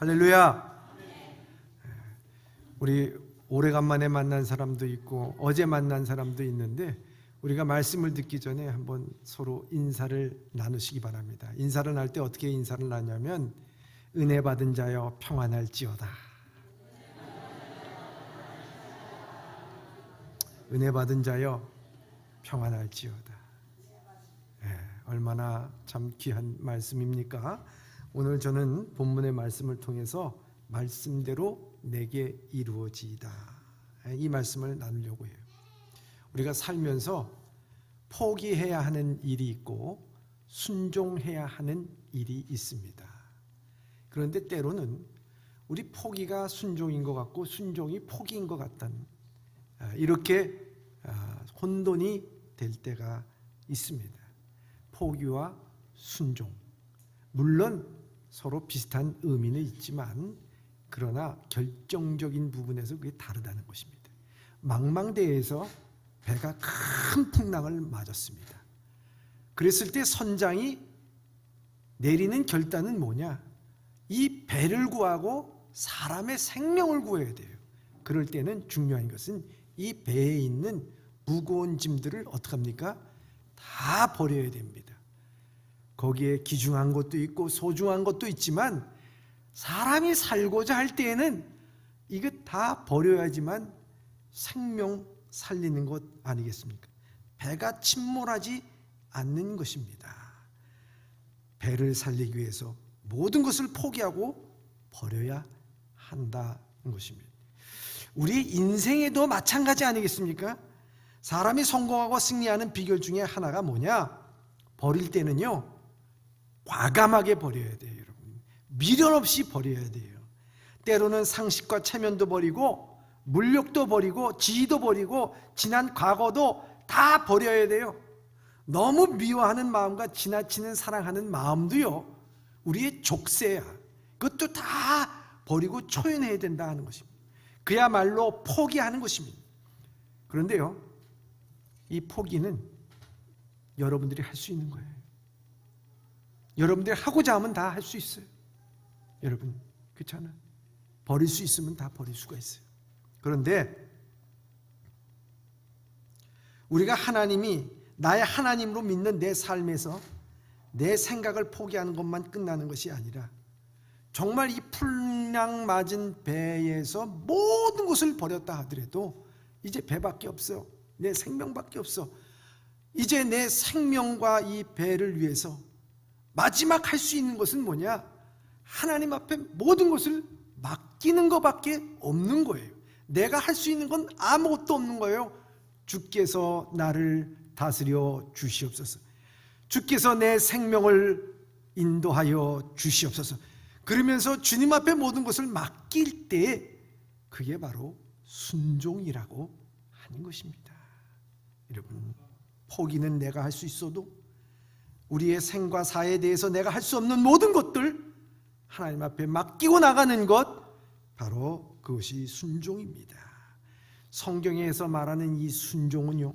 할렐루야. 우리 오래간만에 만난 사람도 있고 어제 만난 사람도 있는데 우리가 말씀을 듣기 전에 한번 서로 인사를 나누시기 바랍니다. 인사를 할 때 어떻게 인사를 나누냐면 은혜 받은 자여 평안할지어다. 은혜 받은 자여 평안할지어다. 얼마나 참 귀한 말씀입니까? 오늘 저는 본문의 말씀을 통해서 말씀대로 내게 이루어지이다, 이 말씀을 나누려고 해요. 우리가 살면서 포기해야 하는 일이 있고 순종해야 하는 일이 있습니다. 그런데 때로는 우리 포기가 순종인 것 같고 순종이 포기인 것 같다는, 이렇게 혼돈이 될 때가 있습니다. 포기와 순종, 물론 서로 비슷한 의미는 있지만 그러나 결정적인 부분에서 그게 다르다는 것입니다. 망망대해에서 배가 큰 풍랑을 맞았습니다. 그랬을 때 선장이 내리는 결단은 뭐냐? 이 배를 구하고 사람의 생명을 구해야 돼요. 그럴 때는 중요한 것은 이 배에 있는 무거운 짐들을 어떻게 합니까? 다 버려야 됩니다. 거기에 귀중한 것도 있고 소중한 것도 있지만 사람이 살고자 할 때에는 이거 다 버려야지만 생명 살리는 것 아니겠습니까? 배가 침몰하지 않는 것입니다. 배를 살리기 위해서 모든 것을 포기하고 버려야 한다는 것입니다. 우리 인생에도 마찬가지 아니겠습니까? 사람이 성공하고 승리하는 비결 중에 하나가 뭐냐? 버릴 때는요, 과감하게 버려야 돼요. 여러분, 미련 없이 버려야 돼요. 때로는 상식과 체면도 버리고 물욕도 버리고 지위도 버리고 지난 과거도 다 버려야 돼요. 너무 미워하는 마음과 지나치는 사랑하는 마음도요, 우리의 족쇄야. 그것도 다 버리고 초연해야 된다 하는 것입니다. 그야말로 포기하는 것입니다. 그런데요, 이 포기는 여러분들이 할 수 있는 거예요. 여러분들이 하고자 하면 다 할 수 있어요. 여러분, 그렇잖아요. 버릴 수 있으면 다 버릴 수가 있어요. 그런데 우리가 하나님이 나의 하나님으로 믿는 내 삶에서 내 생각을 포기하는 것만 끝나는 것이 아니라 정말 이 풍랑 맞은 배에서 모든 것을 버렸다 하더라도 이제 배밖에 없어. 내 생명밖에 없어. 이제 내 생명과 이 배를 위해서 마지막 할 수 있는 것은 뭐냐? 하나님 앞에 모든 것을 맡기는 것밖에 없는 거예요. 내가 할 수 있는 건 아무것도 없는 거예요. 주께서 나를 다스려 주시옵소서. 주께서 내 생명을 인도하여 주시옵소서. 그러면서 주님 앞에 모든 것을 맡길 때 그게 바로 순종이라고 하는 것입니다. 여러분, 포기는 내가 할 수 있어도 우리의 생과 사에 대해서 내가 할 수 없는 모든 것들 하나님 앞에 맡기고 나가는 것, 바로 그것이 순종입니다. 성경에서 말하는 이 순종은요,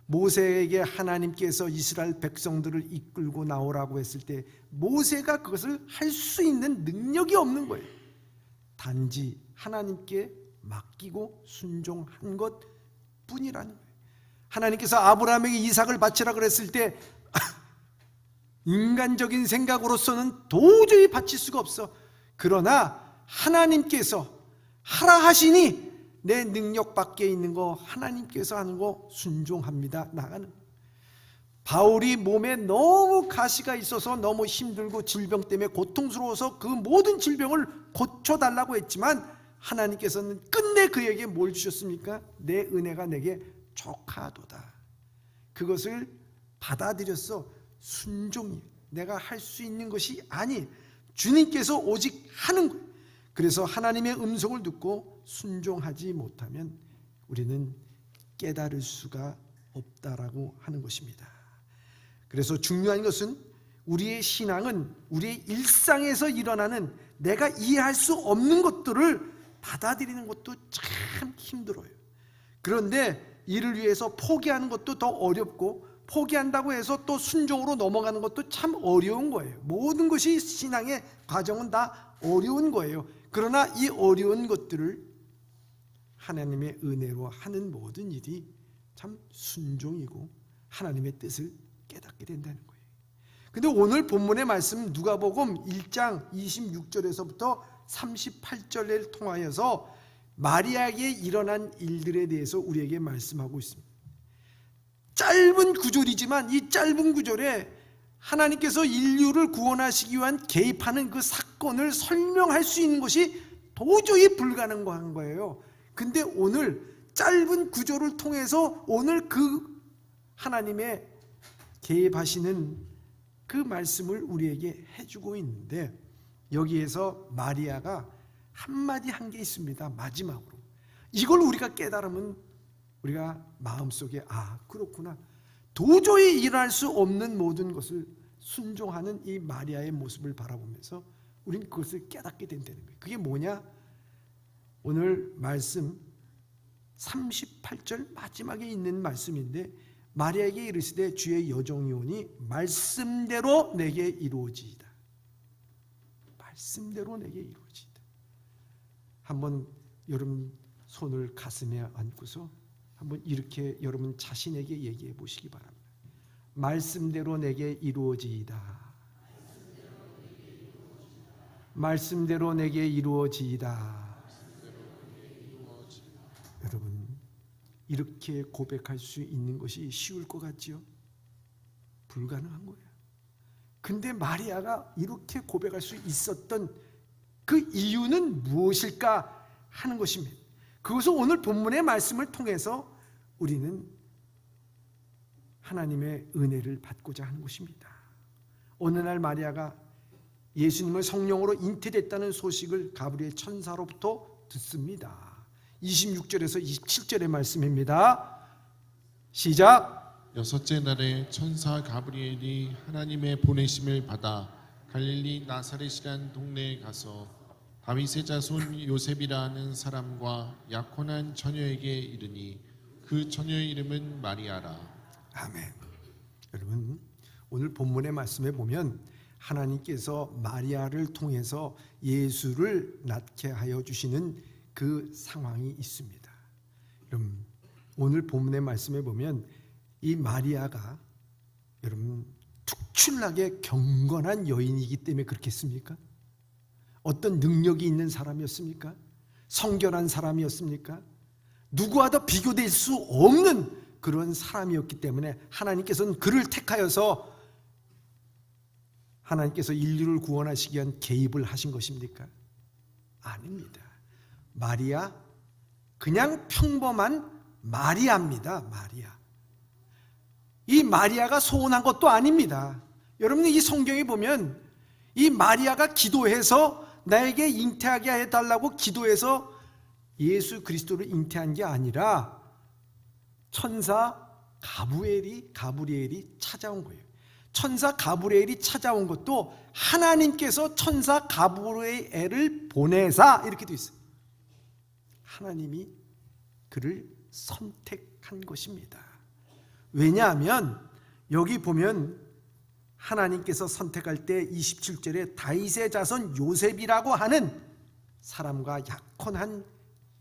모세에게 하나님께서 이스라엘 백성들을 이끌고 나오라고 했을 때 모세가 그것을 할 수 있는 능력이 없는 거예요. 단지 하나님께 맡기고 순종한 것 뿐이라는 거예요. 하나님께서 아브라함에게 이삭을 바치라 그랬을 때 인간적인 생각으로서는 도저히 바칠 수가 없어. 그러나 하나님께서 하라 하시니 내 능력 밖에 있는 거 하나님께서 하는 거 순종합니다. 나가는. 바울이 몸에 너무 가시가 있어서 너무 힘들고 질병 때문에 고통스러워서 그 모든 질병을 고쳐달라고 했지만 하나님께서는 끝내 그에게 뭘 주셨습니까? 내 은혜가 내게 족하도다. 그것을 받아들였어. 순종이 내가 할 수 있는 것이 아니, 주님께서 오직 하는 거예요. 그래서 하나님의 음성을 듣고 순종하지 못하면 우리는 깨달을 수가 없다라고 하는 것입니다. 그래서 중요한 것은 우리의 신앙은 우리의 일상에서 일어나는 내가 이해할 수 없는 것들을 받아들이는 것도 참 힘들어요. 그런데 이를 위해서 포기하는 것도 더 어렵고 포기한다고 해서 또 순종으로 넘어가는 것도 참 어려운 거예요. 모든 것이 신앙의 과정은 다 어려운 거예요. 그러나 이 어려운 것들을 하나님의 은혜로 하는 모든 일이 참 순종이고 하나님의 뜻을 깨닫게 된다는 거예요. 근데 오늘 본문의 말씀 누가복음 1장 26절에서부터 38절을 통하여서 마리아에게 일어난 일들에 대해서 우리에게 말씀하고 있습니다. 짧은 구절이지만 이 짧은 구절에 하나님께서 인류를 구원하시기 위한 개입하는 그 사건을 설명할 수 있는 것이 도저히 불가능한 거예요. 근데 오늘 짧은 구절을 통해서 오늘 그 하나님의 개입하시는 그 말씀을 우리에게 해주고 있는데, 여기에서 마리아가 한마디 한 게 있습니다. 마지막으로 이걸 우리가 깨달으면 우리가 마음속에 그렇구나, 도저히 일어날 수 없는 모든 것을 순종하는 이 마리아의 모습을 바라보면서 우리는 그것을 깨닫게 된다는 거예요. 그게 뭐냐? 오늘 말씀 38절 마지막에 있는 말씀인데, 마리아에게 이르시되 주의 여종이오니 말씀대로 내게 이루어지이다. 말씀대로 내게 이루어지이다. 한번 여러분 손을 가슴에 안고서 한번 이렇게 여러분 자신에게 얘기해 보시기 바랍니다. 말씀대로 내게 이루어지이다. 말씀대로 내게 이루어지이다. 여러분, 이렇게 고백할 수 있는 것이 쉬울 것 같지요? 불가능한 거예요. 근데 마리아가 이렇게 고백할 수 있었던 그 이유는 무엇일까 하는 것입니다. 그것을 오늘 본문의 말씀을 통해서 우리는 하나님의 은혜를 받고자 하는 것입니다. 어느 날 마리아가 예수님을 성령으로 잉태됐다는 소식을 가브리엘 천사로부터 듣습니다. 26절에서 27절의 말씀입니다. 시작. 여섯째 날에 천사 가브리엘이 하나님의 보내심을 받아 갈릴리 나사렛이란 동네에 가서 다윗의 자손 요셉이라는 사람과 약혼한 처녀에게 이르니 그 처녀의 이름은 마리아라. 아멘. 여러분, 오늘 본문의 말씀에 보면 하나님께서 마리아를 통해서 예수를 낳게 하여 주시는 그 상황이 있습니다. 여러분, 오늘 본문의 말씀에 보면 이 마리아가 여러분 특출나게 경건한 여인이기 때문에 그렇겠습니까? 어떤 능력이 있는 사람이었습니까? 성결한 사람이었습니까? 누구와도 비교될 수 없는 그런 사람이었기 때문에 하나님께서는 그를 택하여서 하나님께서 인류를 구원하시기 위한 개입을 하신 것입니까? 아닙니다. 마리아, 그냥 평범한 마리아입니다. 마리아. 이 마리아가 소원한 것도 아닙니다. 여러분, 이 성경에 보면 이 마리아가 기도해서 나에게 잉태하게 해달라고 기도해서 예수 그리스도를 잉태한 게 아니라 천사 가브리엘이 찾아온 거예요. 천사 가브리엘이 찾아온 것도 하나님께서 천사 가브리엘을 보내사 이렇게 되어 있어요. 하나님이 그를 선택한 것입니다. 왜냐하면 여기 보면 하나님께서 선택할 때 27절에 다윗의 자손 요셉이라고 하는 사람과 약혼한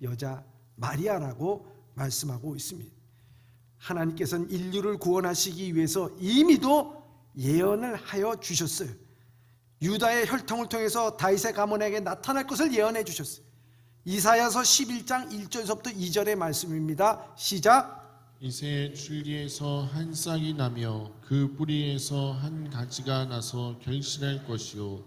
여자 마리아라고 말씀하고 있습니다. 하나님께서는 인류를 구원하시기 위해서 이미도 예언을 하여 주셨어요. 유다의 혈통을 통해서 다윗의 가문에게 나타날 것을 예언해 주셨어요. 이사야서 11장 1절에서부터 2절의 말씀입니다. 시작. 이새의 줄기에서 한 싹이 나며 그 뿌리에서 한 가지가 나서 결실할 것이요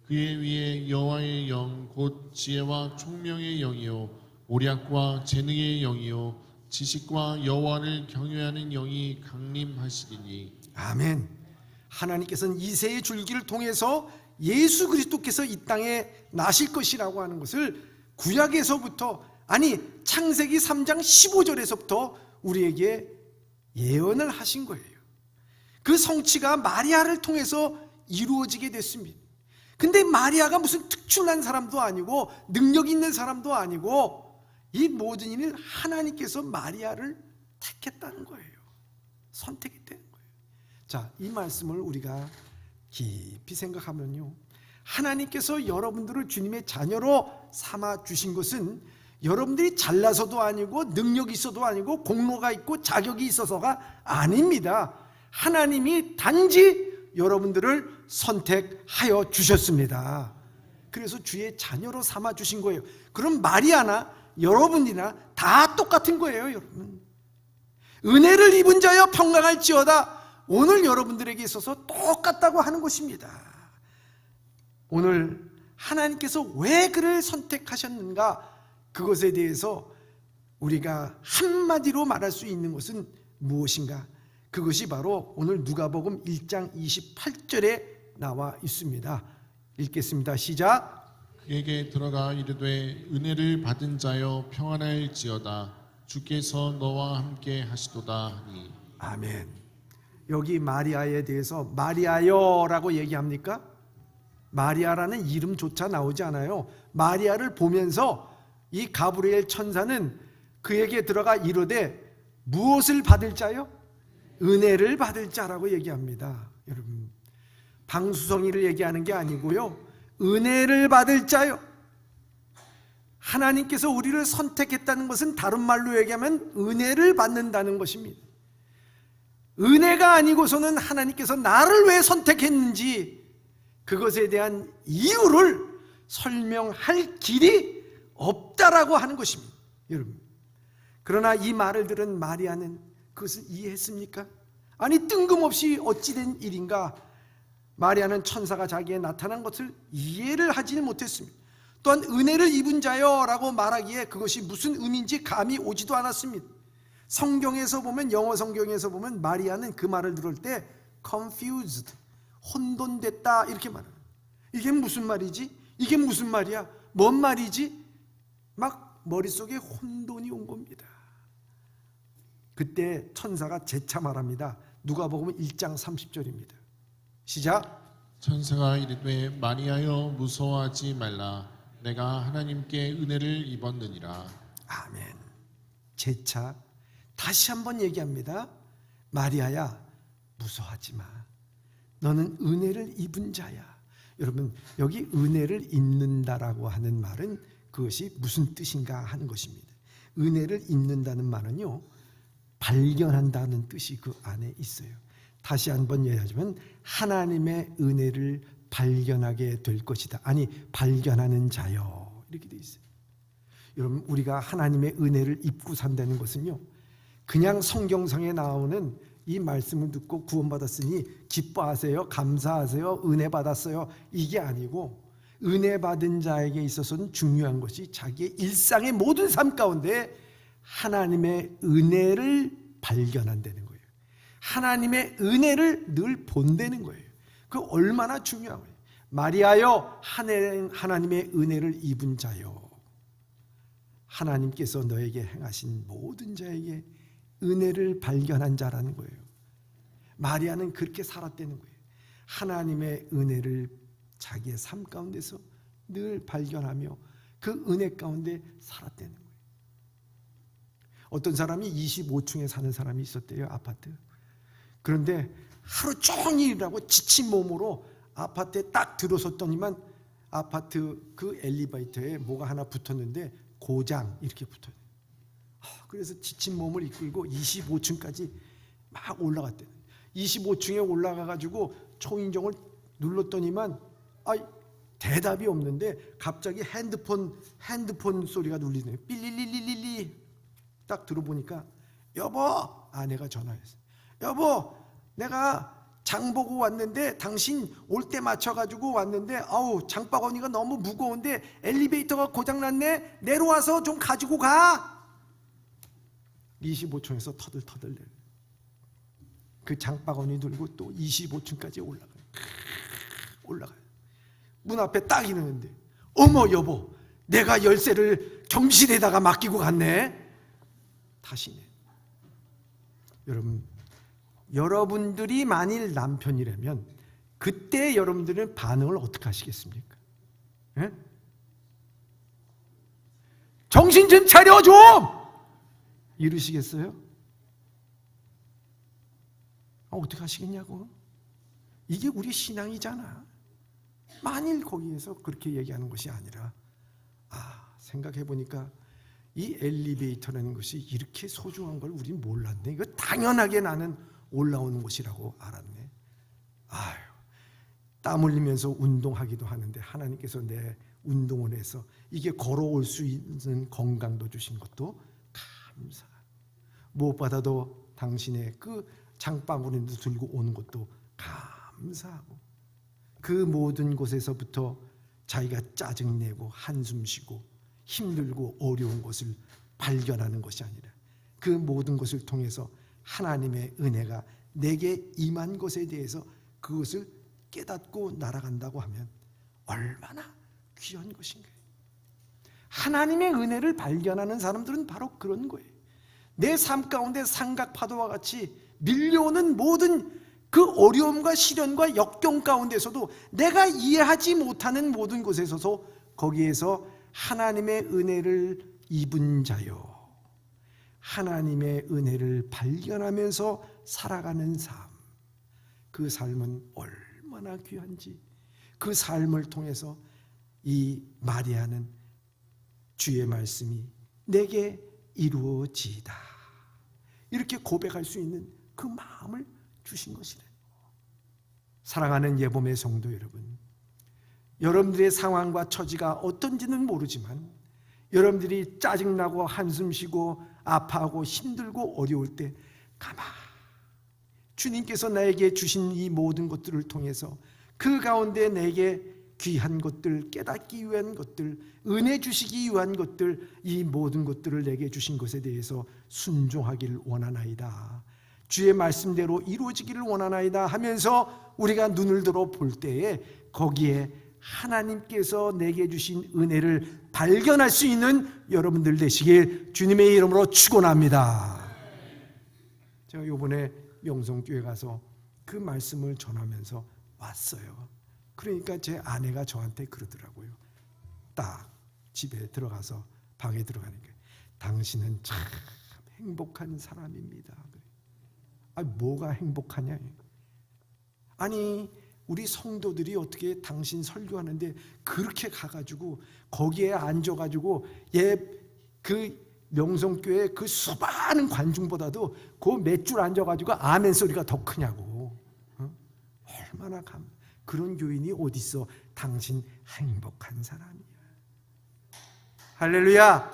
그의 위에 여호와의 영 곧 지혜와 총명의 영이요 오략과 재능의 영이요 지식과 여호와를 경외하는 영이 강림하시리니. 아멘. 하나님께서는 이새의 줄기를 통해서 예수 그리스도께서 이 땅에 나실 것이라고 하는 것을 구약에서부터, 아니 창세기 3장 15절에서부터 우리에게 예언을 하신 거예요. 그 성취가 마리아를 통해서 이루어지게 됐습니다. 근데 마리아가 무슨 특출난 사람도 아니고 능력 있는 사람도 아니고 이 모든 일은 하나님께서 마리아를 택했다는 거예요. 선택했다는 거예요. 자, 이 말씀을 우리가 깊이 생각하면요, 하나님께서 여러분들을 주님의 자녀로 삼아 주신 것은 여러분들이 잘나서도 아니고 능력이 있어도 아니고 공로가 있고 자격이 있어서가 아닙니다. 하나님이 단지 여러분들을 선택하여 주셨습니다. 그래서 주의 자녀로 삼아 주신 거예요. 그럼 마리아나 여러분이나 다 똑같은 거예요, 여러분. 은혜를 입은 자여 평강할지어다. 오늘 여러분들에게 있어서 똑같다고 하는 것입니다. 오늘 하나님께서 왜 그를 선택하셨는가, 그것에 대해서 우리가 한마디로 말할 수 있는 것은 무엇인가? 그것이 바로 오늘 누가복음 1장 28절에 나와 있습니다. 읽겠습니다. 시작. 그에게 들어가 이르되 은혜를 받은 자여 평안할지어다. 주께서 너와 함께 하시도다 하니. 아멘. 여기 마리아에 대해서 마리아여라고 얘기합니까? 마리아라는 이름조차 나오지 않아요. 마리아를 보면서 이 가브리엘 천사는 그에게 들어가 이르되 무엇을 받을 자요? 은혜를 받을 자라고 얘기합니다. 여러분, 방수성이를 얘기하는 게 아니고요, 은혜를 받을 자요. 하나님께서 우리를 선택했다는 것은 다른 말로 얘기하면 은혜를 받는다는 것입니다. 은혜가 아니고서는 하나님께서 나를 왜 선택했는지 그것에 대한 이유를 설명할 길이 없다라고 하는 것입니다, 여러분. 그러나 이 말을 들은 마리아는 그것을 이해했습니까? 아니, 뜬금없이 어찌된 일인가? 마리아는 천사가 자기에 나타난 것을 이해를 하지 못했습니다. 또한 은혜를 입은 자여라고 말하기에 그것이 무슨 의미인지 감이 오지도 않았습니다. 성경에서 보면, 영어 성경에서 보면 마리아는 그 말을 들을 때 confused, 혼돈됐다 이렇게 말해요. 이게 무슨 말이지? 이게 무슨 말이야? 뭔 말이지? 막 머릿속에 혼돈이 온 겁니다. 그때 천사가 재차 말합니다. 누가복음 1장 30절입니다. 시작. 천사가 이르되 마리아여 무서워하지 말라. 내가 하나님께 은혜를 입었느니라. 아멘. 재차 다시 한번 얘기합니다. 마리아야, 무서워하지 마. 너는 은혜를 입은 자야. 여러분, 여기 은혜를 입는다라고 하는 말은 그것이 무슨 뜻인가 하는 것입니다. 은혜를 입는다는 말은요, 발견한다는 뜻이 그 안에 있어요. 다시 한번 얘기하자면 하나님의 은혜를 발견하게 될 것이다. 아니, 발견하는 자요, 이렇게 돼 있어요. 여러분, 우리가 하나님의 은혜를 입고 산다는 것은요, 그냥 성경상에 나오는 이 말씀을 듣고 구원받았으니 기뻐하세요, 감사하세요, 은혜 받았어요, 이게 아니고, 은혜 받은 자에게 있어서는 중요한 것이 자기의 일상의 모든 삶 가운데 하나님의 은혜를 발견한다는 거예요. 하나님의 은혜를 늘 본다는 거예요. 그 얼마나 중요한 거예요. 마리아여, 하나님의 은혜를 입은 자요. 하나님께서 너에게 행하신 모든 자에게 은혜를 발견한 자라는 거예요. 마리아는 그렇게 살았다는 거예요. 하나님의 은혜를 자기의 삶 가운데서 늘 발견하며 그 은혜 가운데 살았다는 거예요. 어떤 사람이 25층에 사는 사람이 있었대요, 아파트. 그런데 하루 종일 일하고 지친 몸으로 아파트에 딱 들어섰더니만 아파트 그 엘리베이터에 뭐가 하나 붙었는데 고장 이렇게 붙어요. 그래서 지친 몸을 이끌고 25층까지 막 올라갔대요. 25층에 올라가가지고 초인종을 눌렀더니만 대답이 없는데 갑자기 핸드폰 소리가 울리네요. 삐리리리리리. 딱 들어보니까 여보, 아내가 전화했어요. 여보, 내가 장 보고 왔는데 당신 올 때 맞춰가지고 왔는데 장바구니가 너무 무거운데 엘리베이터가 고장났네. 내려와서 좀 가지고 가. 25층에서 터들터들 내려. 그 장바구니 들고 또 25층까지 올라가요. 문 앞에 딱 이러는데 어머 여보, 내가 열쇠를 경실에다가 맡기고 갔네. 다시네. 여러분들이 만일 남편이라면 그때 여러분들은 반응을 어떻게 하시겠습니까? 예? 정신 좀 차려 좀! 이러시겠어요? 어떻게 하시겠냐고? 이게 우리 신앙이잖아. 만일 거기에서 그렇게 얘기하는 것이 아니라 생각해 보니까 이 엘리베이터라는 것이 이렇게 소중한 걸 우린 몰랐네. 이거 당연하게 나는 올라오는 곳이라고 알았네. 땀 흘리면서 운동하기도 하는데 하나님께서 내 운동을 해서 이게 걸어올 수 있는 건강도 주신 것도 감사하고, 무엇보다도 당신의 그 장바구니도 들고 오는 것도 감사하고, 그 모든 곳에서부터 자기가 짜증내고 한숨 쉬고 힘들고 어려운 것을 발견하는 것이 아니라 그 모든 것을 통해서 하나님의 은혜가 내게 임한 것에 대해서 그것을 깨닫고 날아간다고 하면 얼마나 귀한 것인가요? 하나님의 은혜를 발견하는 사람들은 바로 그런 거예요. 내 삶 가운데 삼각파도와 같이 밀려오는 모든 그 어려움과 시련과 역경 가운데서도 내가 이해하지 못하는 모든 곳에서도 거기에서 하나님의 은혜를 입은 자요, 하나님의 은혜를 발견하면서 살아가는 삶, 그 삶은 얼마나 귀한지, 그 삶을 통해서 이 마리아는 주의 말씀이 내게 이루어지이다 이렇게 고백할 수 있는 그 마음을 주신 것이래. 사랑하는 예봄의 성도 여러분, 여러분들의 상황과 처지가 어떤지는 모르지만 여러분들이 짜증나고 한숨 쉬고 아파하고 힘들고 어려울 때 가만히 주님께서 나에게 주신 이 모든 것들을 통해서 그 가운데 내게 귀한 것들, 깨닫기 위한 것들, 은혜 주시기 위한 것들, 이 모든 것들을 내게 주신 것에 대해서 순종하기를 원하나이다, 주의 말씀대로 이루어지기를 원하나이다 하면서 우리가 눈을 들어 볼 때에 거기에 하나님께서 내게 주신 은혜를 발견할 수 있는 여러분들 되시길 주님의 이름으로 축원합니다. 제가 이번에 명성교회 가서 그 말씀을 전하면서 왔어요. 그러니까 제 아내가 저한테 그러더라고요. 딱 집에 들어가서 방에 들어가니까 당신은 참 행복한 사람입니다. 뭐가 행복하냐? 아니 우리 성도들이 어떻게 당신 설교하는데 그렇게 가가지고 거기에 앉아가지고 그 명성교회 그 수많은 관중보다도 그 몇 줄 앉아가지고 아멘 소리가 더 크냐고. 얼마나 그런 교인이 어디 있어? 당신 행복한 사람이야. 할렐루야.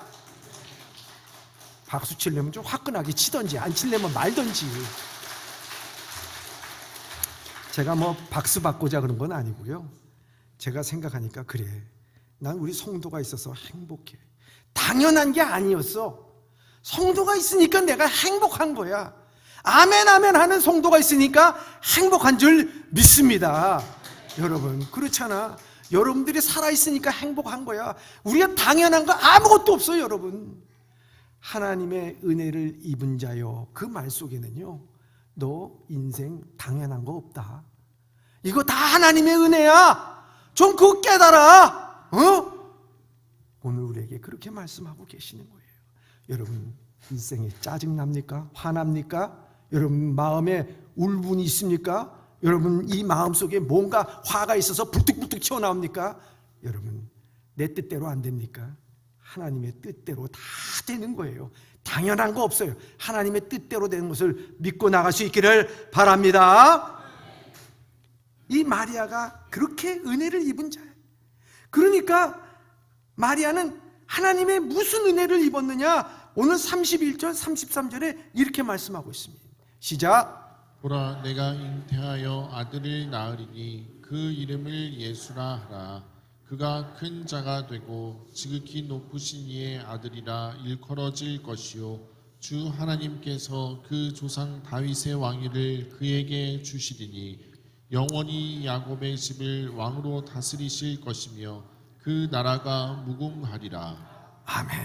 박수 치려면 좀 화끈하게 치던지 안 치려면 말던지. 제가 박수 받고자 그런 건 아니고요. 제가 생각하니까 그래, 난 우리 성도가 있어서 행복해. 당연한 게 아니었어. 성도가 있으니까 내가 행복한 거야. 아멘 아멘 하는 성도가 있으니까 행복한 줄 믿습니다. 여러분 그렇잖아. 여러분들이 살아있으니까 행복한 거야. 우리가 당연한 거 아무것도 없어요. 여러분 하나님의 은혜를 입은 자요, 그 말 속에는요, 너 인생 당연한 거 없다. 이거 다 하나님의 은혜야. 좀 그거 깨달아. 오늘 우리에게 그렇게 말씀하고 계시는 거예요. 여러분 일생에 짜증납니까? 화납니까? 여러분 마음에 울분이 있습니까? 여러분 이 마음속에 뭔가 화가 있어서 불뚝불뚝 튀어나옵니까? 여러분 내 뜻대로 안 됩니까? 하나님의 뜻대로 다 되는 거예요. 당연한 거 없어요. 하나님의 뜻대로 되는 것을 믿고 나갈 수 있기를 바랍니다. 이 마리아가 그렇게 은혜를 입은 자예요. 그러니까 마리아는 하나님의 무슨 은혜를 입었느냐? 오늘 31절 33절에 이렇게 말씀하고 있습니다. 시작. 보라 내가 잉태하여 아들을 낳으리니 그 이름을 예수라 하라. 그가 큰 자가 되고 지극히 높으신 이의 아들이라 일컬어질 것이요 주 하나님께서 그 조상 다윗의 왕위를 그에게 주시리니 영원히 야곱의 집을 왕으로 다스리실 것이며 그 나라가 무궁하리라. 아멘.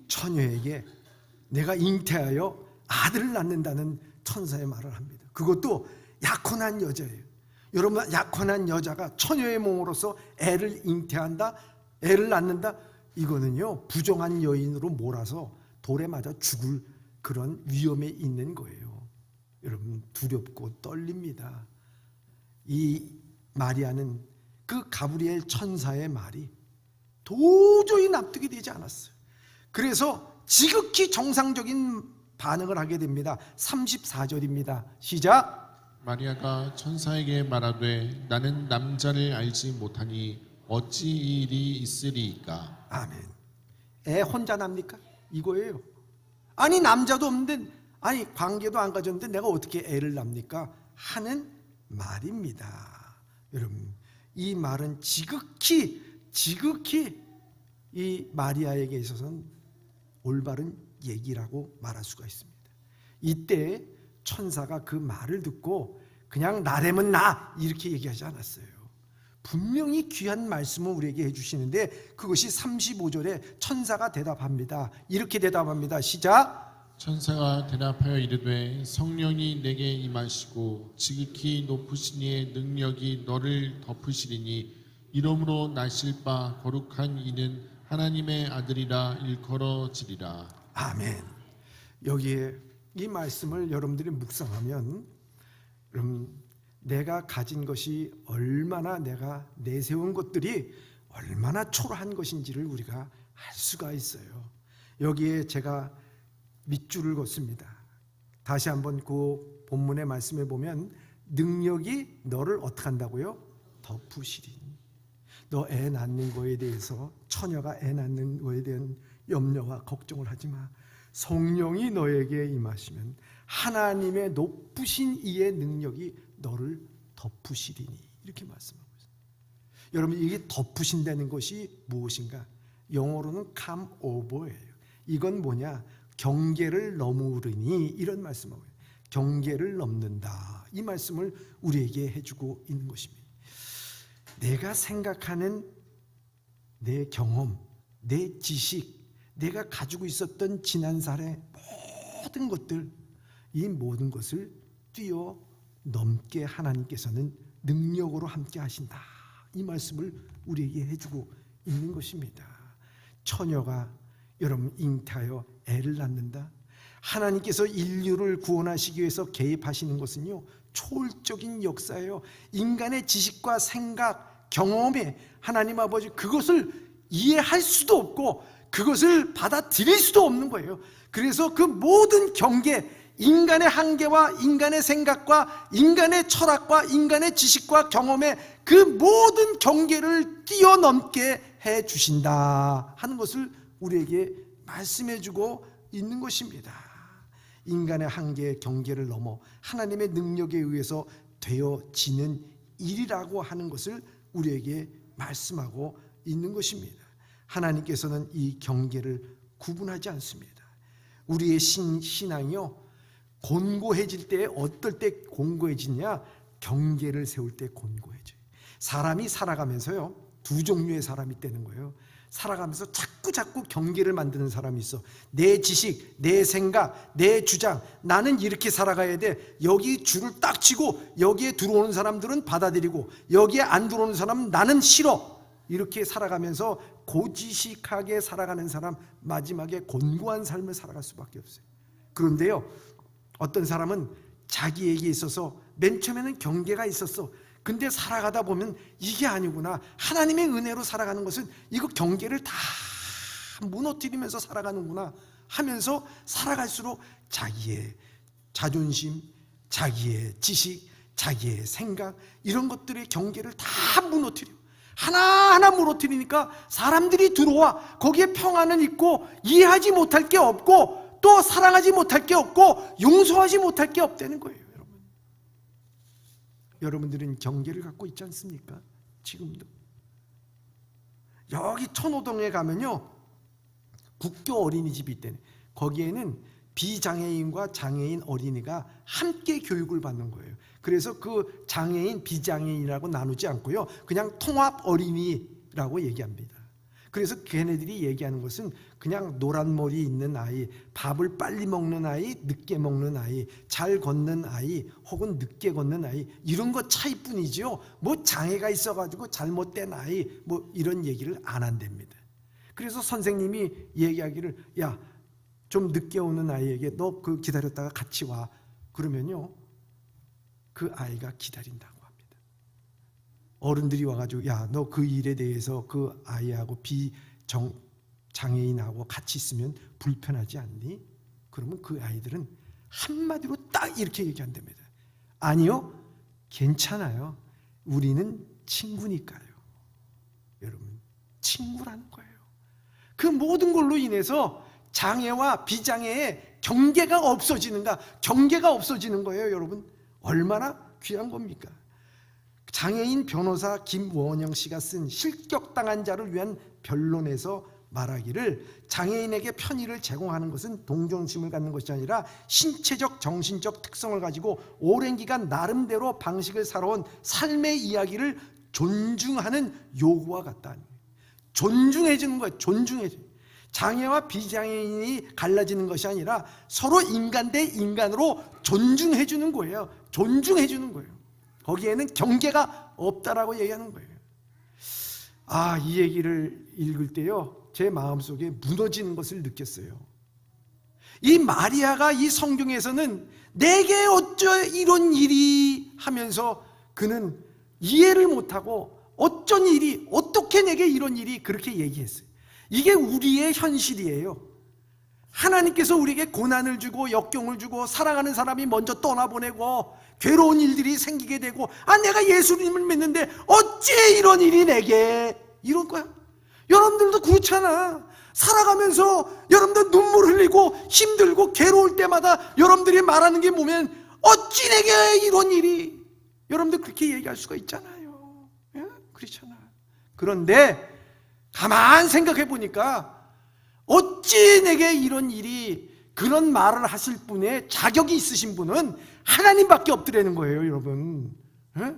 처녀에게 내가 잉태하여 아들을 낳는다는 천사의 말을 합니다. 그것도 약혼한 여자예요. 여러분 약혼한 여자가 처녀의 몸으로서 애를 잉태한다, 애를 낳는다, 이거는요 부정한 여인으로 몰아서 돌에 맞아 죽을 그런 위험에 있는 거예요. 여러분 두렵고 떨립니다. 이 마리아는 그 가브리엘 천사의 말이 도저히 납득이 되지 않았어요. 그래서 지극히 정상적인 반응을 하게 됩니다. 34절입니다. 시작. 마리아가 천사에게 말하되 나는 남자를 알지 못하니 어찌 이 일이 있으리이까. 아멘. 애 혼자 납니까? 이거예요. 아니 남자도 없는데, 아니 관계도 안 가졌는데 내가 어떻게 애를 낳습니까? 하는 말입니다. 여러분, 이 말은 지극히 이 마리아에게 있어서는 올바른 얘기라고 말할 수가 있습니다. 이때 천사가 그 말을 듣고 그냥 나래면 나 이렇게 얘기하지 않았어요. 분명히 귀한 말씀을 우리에게 해주시는데 그것이 35절에 천사가 대답합니다. 이렇게 대답합니다. 시작. 천사가 대답하여 이르되 성령이 내게 임하시고 지극히 높으신 이의 능력이 너를 덮으시리니 이러므로 나실 바 거룩한 이는 하나님의 아들이라 일컬어지리라. 아멘. 여기에 이 말씀을 여러분들이 묵상하면 내가 가진 것이 얼마나, 내가 내세운 것들이 얼마나 초라한 것인지를 우리가 알 수가 있어요. 여기에 제가 밑줄을 걷습니다. 다시 한번 그 본문의 말씀에 보면 능력이 너를 어떻게 한다고요? 덮으시리니. 너 애 낳는 거에 대해서, 처녀가 애 낳는 거에 대한 염려와 걱정을 하지 마. 성령이 너에게 임하시면 하나님의 높으신 이의 능력이 너를 덮으시리니. 이렇게 말씀하고 있습니다. 여러분, 이게 덮으신다는 것이 무엇인가? 영어로는 come over예요. 이건 뭐냐? 경계를 넘으리니, 이런 말씀하고요. 경계를 넘는다. 이 말씀을 우리에게 해주고 있는 것입니다. 내가 생각하는 내 경험, 내 지식, 내가 가지고 있었던 지난살의 모든 것들, 이 모든 것을 뛰어넘게 하나님께서는 능력으로 함께 하신다. 이 말씀을 우리에게 해주고 있는 것입니다. 처녀가 여러분 잉태하여 애를 낳는다. 하나님께서 인류를 구원하시기 위해서 개입하시는 것은요, 초월적인 역사예요. 인간의 지식과 생각, 경험에 하나님 아버지 그것을 이해할 수도 없고 그것을 받아들일 수도 없는 거예요. 그래서 그 모든 경계, 인간의 한계와 인간의 생각과 인간의 철학과 인간의 지식과 경험의 그 모든 경계를 뛰어넘게 해 주신다 하는 것을 우리에게 말씀해 주고 있는 것입니다. 인간의 한계의 경계를 넘어 하나님의 능력에 의해서 되어지는 일이라고 하는 것을 우리에게 말씀하고 있는 것입니다. 하나님께서는 이 경계를 구분하지 않습니다. 우리의 신앙이요, 곤고해질 때, 어떨 때 곤고해지냐? 경계를 세울 때 곤고해져요. 사람이 살아가면서요, 두 종류의 사람이 있다는 거예요. 살아가면서 자꾸 경계를 만드는 사람이 있어. 내 지식, 내 생각, 내 주장, 나는 이렇게 살아가야 돼. 여기 줄을 딱 치고 여기에 들어오는 사람들은 받아들이고 여기에 안 들어오는 사람은 나는 싫어. 이렇게 살아가면서 고지식하게 살아가는 사람, 마지막에 곤고한 삶을 살아갈 수밖에 없어요. 그런데요, 어떤 사람은 자기에게 있어서 맨 처음에는 경계가 있었어. 근데 살아가다 보면 이게 아니구나, 하나님의 은혜로 살아가는 것은 이거 경계를 다 무너뜨리면서 살아가는구나 하면서 살아갈수록 자기의 자존심, 자기의 지식, 자기의 생각, 이런 것들의 경계를 다 무너뜨려. 하나하나 무너뜨리니까 사람들이 들어와. 거기에 평안은 있고 이해하지 못할 게 없고 또 사랑하지 못할 게 없고 용서하지 못할 게 없다는 거예요. 여러분들은 경계를 갖고 있지 않습니까? 지금도. 여기 천호동에 가면요, 국교 어린이집이 있대요. 거기에는 비장애인과 장애인 어린이가 함께 교육을 받는 거예요. 그래서 그 장애인, 비장애인이라고 나누지 않고요, 그냥 통합 어린이라고 얘기합니다. 그래서 걔네들이 얘기하는 것은 그냥 노란 머리 있는 아이, 밥을 빨리 먹는 아이, 늦게 먹는 아이, 잘 걷는 아이, 혹은 늦게 걷는 아이, 이런 것 차이뿐이죠. 뭐 장애가 있어가지고 잘못된 아이, 뭐 이런 얘기를 안 한답니다. 그래서 선생님이 얘기하기를, 야, 좀 늦게 오는 아이에게 너 그 기다렸다가 같이 와. 그러면요, 그 아이가 기다린다고 합니다. 어른들이 와가지고 야, 너 그 일에 대해서 그 아이하고 장애인하고 같이 있으면 불편하지 않니? 그러면 그 아이들은 한마디로 딱 이렇게 얘기한답니다. 아니요, 괜찮아요. 우리는 친구니까요. 여러분, 친구라는 거예요. 그 모든 걸로 인해서 장애와 비장애의 경계가 없어지는가? 경계가 없어지는 거예요, 여러분. 얼마나 귀한 겁니까? 장애인 변호사 김원영 씨가 쓴 실격당한 자를 위한 변론에서 말하기를 장애인에게 편의를 제공하는 것은 동정심을 갖는 것이 아니라 신체적 정신적 특성을 가지고 오랜 기간 나름대로 방식을 살아온 삶의 이야기를 존중하는 요구와 같다. 존중해 주는 거예요. 존중해 주. 장애와 비장애인이 갈라지는 것이 아니라 서로 인간 대 인간으로 존중해 주는 거예요. 존중해 주는 거예요. 거기에는 경계가 없다라고 얘기하는 거예요. 아, 이 얘기를 읽을 때요, 제 마음속에 무너지는 것을 느꼈어요. 이 마리아가 이 성경에서는 내게 어쩌 이런 일이 하면서 그는 이해를 못하고 어쩐 일이, 어떻게 내게 이런 일이, 그렇게 얘기했어요. 이게 우리의 현실이에요. 하나님께서 우리에게 고난을 주고 역경을 주고 사랑하는 사람이 먼저 떠나보내고 괴로운 일들이 생기게 되고, 아, 내가 예수님을 믿는데 어찌 이런 일이 내게, 이런 거야. 여러분들도 그렇잖아. 살아가면서 여러분들 눈물 흘리고 힘들고 괴로울 때마다 여러분들이 말하는 게 뭐면 어찌 내게 이런 일이, 여러분들 그렇게 얘기할 수가 있잖아요. 예? 그렇잖아. 그런데 가만 생각해 보니까 어찌 내게 이런 일이, 그런 말을 하실 분의 자격이 있으신 분은 하나님밖에 없더라는 거예요, 여러분. 예?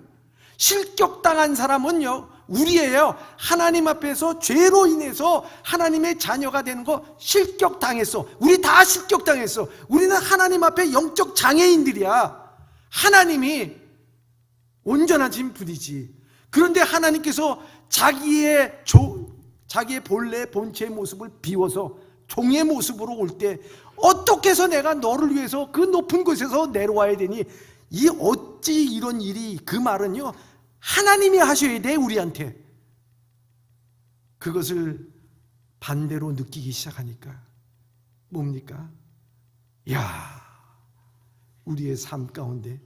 실격당한 사람은요, 우리예요. 하나님 앞에서 죄로 인해서 하나님의 자녀가 되는 거 실격당했어. 우리 다 실격당했어. 우리는 하나님 앞에 영적 장애인들이야. 하나님이 온전하신 분이지. 그런데 하나님께서 자기의 본래 본체의 모습을 비워서 종의 모습으로 올 때 어떻게 해서 내가 너를 위해서 그 높은 곳에서 내려와야 되니, 이 어찌 이런 일이, 그 말은요 하나님이 하셔야 돼. 우리한테 그것을 반대로 느끼기 시작하니까 뭡니까? 야, 우리의 삶 가운데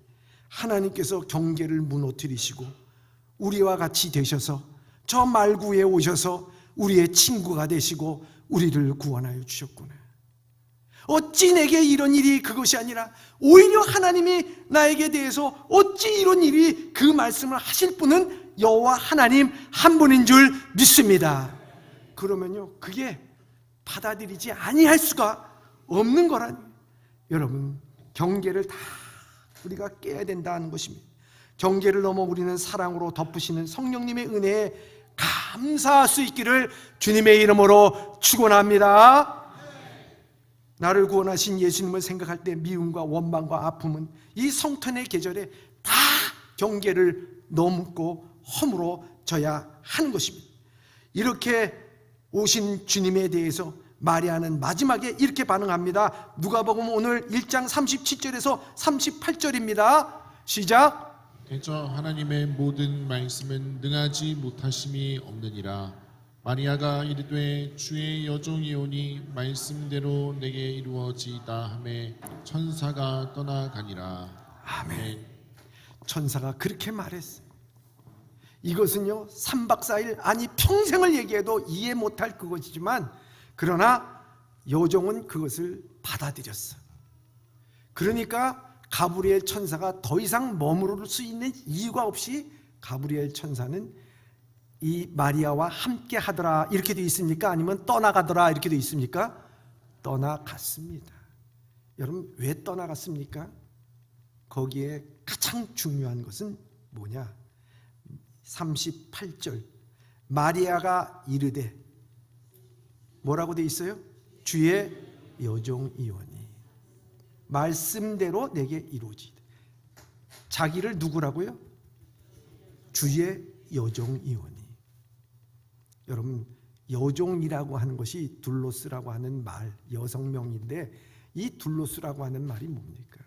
하나님께서 경계를 무너뜨리시고 우리와 같이 되셔서 저 말구에 오셔서 우리의 친구가 되시고 우리를 구원하여 주셨구나. 어찌 내게 이런 일이, 그것이 아니라 오히려 하나님이 나에게 대해서 어찌 이런 일이, 그 말씀을 하실 분은 여호와 하나님 한 분인 줄 믿습니다. 그러면요, 그게 받아들이지 아니할 수가 없는 거라니. 여러분, 경계를 다 우리가 깨야 된다는 것입니다. 경계를 넘어 우리는 사랑으로 덮으시는 성령님의 은혜에 감사할 수 있기를 주님의 이름으로 축원합니다. 나를 구원하신 예수님을 생각할 때 미움과 원망과 아픔은 이 성탄의 계절에 다 경계를 넘고 허물어져야 하는 것입니다. 이렇게 오신 주님에 대해서 마리아는 마지막에 이렇게 반응합니다. 누가복음 오늘 1장 37절에서 38절입니다. 시작. 대저 하나님의 모든 말씀은 능하지 못하심이 없느니라. 마리아가 이르되 주의 여종이오니 말씀대로 내게 이루어지이다 하매 천사가 떠나가니라. 아멘. 천사가 그렇게 말했어요. 이것은요 3박 4일 아니 평생을 얘기해도 이해 못할 그것이지만, 그러나 여종은 그것을 받아들였어. 그러니까 가브리엘 천사가 더 이상 머무를 수 있는 이유가 없이 가브리엘 천사는 이 마리아와 함께 하더라 이렇게 되어 있습니까? 아니면 떠나가더라 이렇게 되어 있습니까? 떠나갔습니다. 여러분, 왜 떠나갔습니까? 거기에 가장 중요한 것은 뭐냐? 38절 마리아가 이르되, 뭐라고 되어 있어요? 주의 여종이오니 말씀대로 내게 이루어지이다. 자기를 누구라고요? 주의 여종이오니. 여러분, 여종이라고 하는 것이 둘로스라고 하는 말, 여성명인데 이 둘로스라고 하는 말이 뭡니까?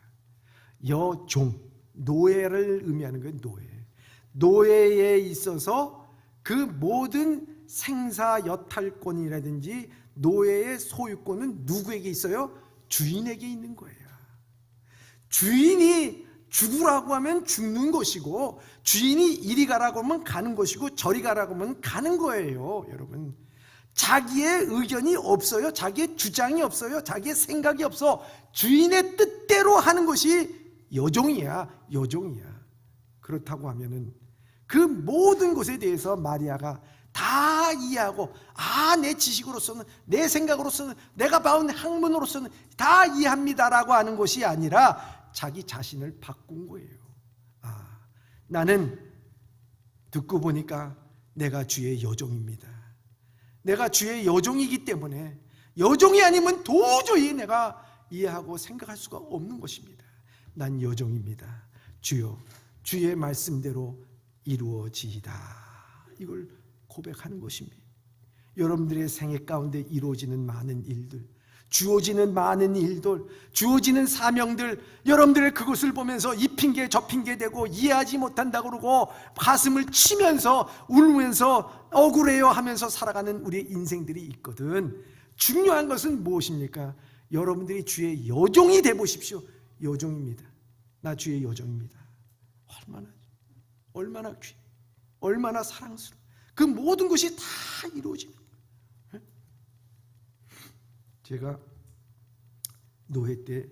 여종, 노예를 의미하는 거예요. 노예. 노예에 있어서 그 모든 생사 여탈권이라든지 노예의 소유권은 누구에게 있어요? 주인에게 있는 거예요. 주인이 죽으라고 하면 죽는 것이고, 주인이 이리 가라고 하면 가는 것이고, 저리 가라고 하면 가는 거예요. 여러분, 자기의 의견이 없어요. 자기의 주장이 없어요. 자기의 생각이 없어. 주인의 뜻대로 하는 것이 여종이야. 여종이야. 그렇다고 하면은 그 모든 것에 대해서 마리아가 다 이해하고, 내 지식으로서는, 내 생각으로서는, 내가 봐온 학문으로서는 다 이해합니다라고 하는 것이 아니라 자기 자신을 바꾼 거예요. 나는 듣고 보니까 내가 주의 여종입니다. 내가 주의 여종이기 때문에 여종이 아니면 도저히 내가 이해하고 생각할 수가 없는 것입니다. 난 여종입니다. 주여, 주의 말씀대로 이루어지이다. 이걸 고백하는 것입니다. 여러분들의 생애 가운데 이루어지는 많은 일들, 주어지는 많은 일들, 주어지는 사명들, 여러분들의 그것을 보면서 이 핑계 저 핑계 대고 이해하지 못한다고 그러고 가슴을 치면서 울면서 억울해요 하면서 살아가는 우리의 인생들이 있거든. 중요한 것은 무엇입니까? 여러분들이 주의 여종이 돼 보십시오. 여종입니다. 나 주의 여종입니다. 얼마나 귀해, 얼마나 사랑스러워. 그 모든 것이 다 이루어지는 거예요. 제가 노회 때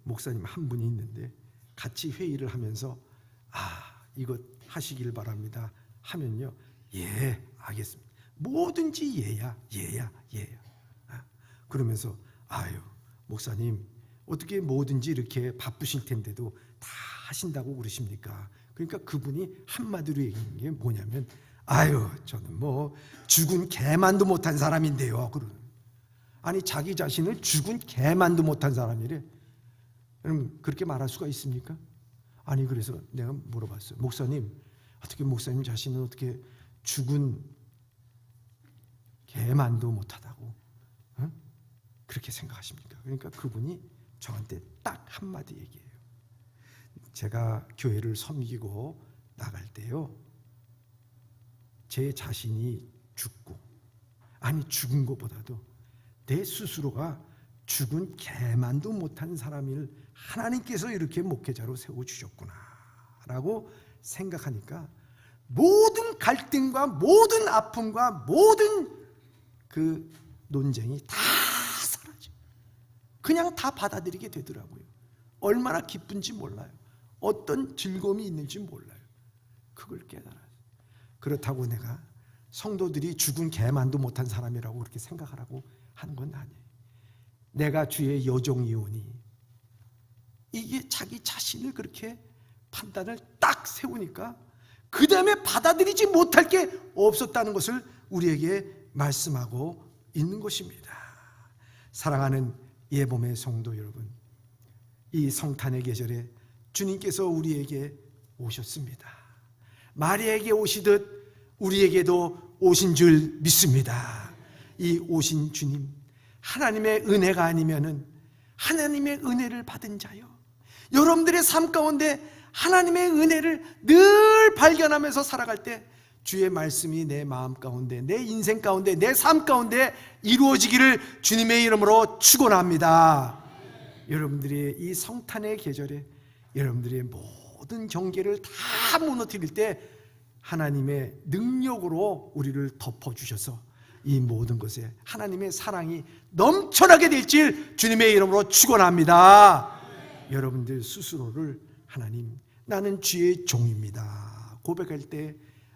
목사님 한 분이 있는데 같이 회의를 하면서 이것 하시길 바랍니다 하면요, 예, 알겠습니다. 뭐든지 예야. 그러면서 목사님 어떻게 뭐든지 이렇게 바쁘실 텐데도 다 하신다고 그러십니까? 그러니까 그분이 한마디로 얘기한 게 뭐냐면, 저는 뭐 죽은 개만도 못한 사람인데요. 아니, 자기 자신을 죽은 개만도 못한 사람이래. 그럼 그렇게 말할 수가 있습니까? 아니, 그래서 내가 물어봤어요. 목사님, 어떻게 목사님 자신은 어떻게 죽은 개만도 못하다고 그렇게 생각하십니까? 그러니까 그분이 저한테 딱 한마디 얘기해요. 제가 교회를 섬기고 나갈 때요, 제 자신이 죽고, 죽은 것보다도 내 스스로가 죽은 개만도 못한 사람을 하나님께서 이렇게 목회자로 세워주셨구나 라고 생각하니까 모든 갈등과 모든 아픔과 모든 그 논쟁이 다 사라져. 그냥 다 받아들이게 되더라고요. 얼마나 기쁜지 몰라요. 어떤 즐거움이 있는지 몰라요. 그걸 깨달아요. 그렇다고 내가 성도들이 죽은 개만도 못한 사람이라고 그렇게 생각하라고 하는 건 아니에요. 내가 주의 여종이오니, 이게 자기 자신을 그렇게 판단을 딱 세우니까 그 다음에 받아들이지 못할 게 없었다는 것을 우리에게 말씀하고 있는 것입니다. 사랑하는 예봄의 성도 여러분, 이 성탄의 계절에 주님께서 우리에게 오셨습니다. 마리아에게 오시듯 우리에게도 오신 줄 믿습니다. 이 오신 주님, 하나님의 은혜가 아니면은 하나님의 은혜를 받은 자요, 여러분들의 삶 가운데 하나님의 은혜를 늘 발견하면서 살아갈 때 주의 말씀이 내 마음 가운데, 내 인생 가운데, 내 삶 가운데 이루어지기를 주님의 이름으로 축원합니다. 여러분들이 이 성탄의 계절에 여러분들의 모든 경계를 다 무너뜨릴 때 하나님의 능력으로 우리를 덮어주셔서 이 모든 것에 하나님의 사랑이 넘쳐나게 될지 주님의 이름으로 축원합니다. 여러분들 스스로를 하나님, 나는 주의 종입니다 고백할 때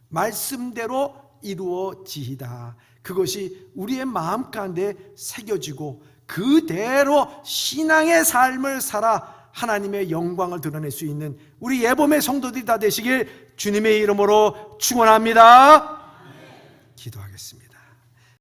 말씀대로 이루어지이다, 그것이 우리의 마음 가운데 새겨지고 그대로 신앙의 삶을 살아 하나님의 영광을 드러낼 수 있는 우리 예봄의 성도들이 다 되시길 주님의 이름으로 축원합니다. 기도하겠습니다.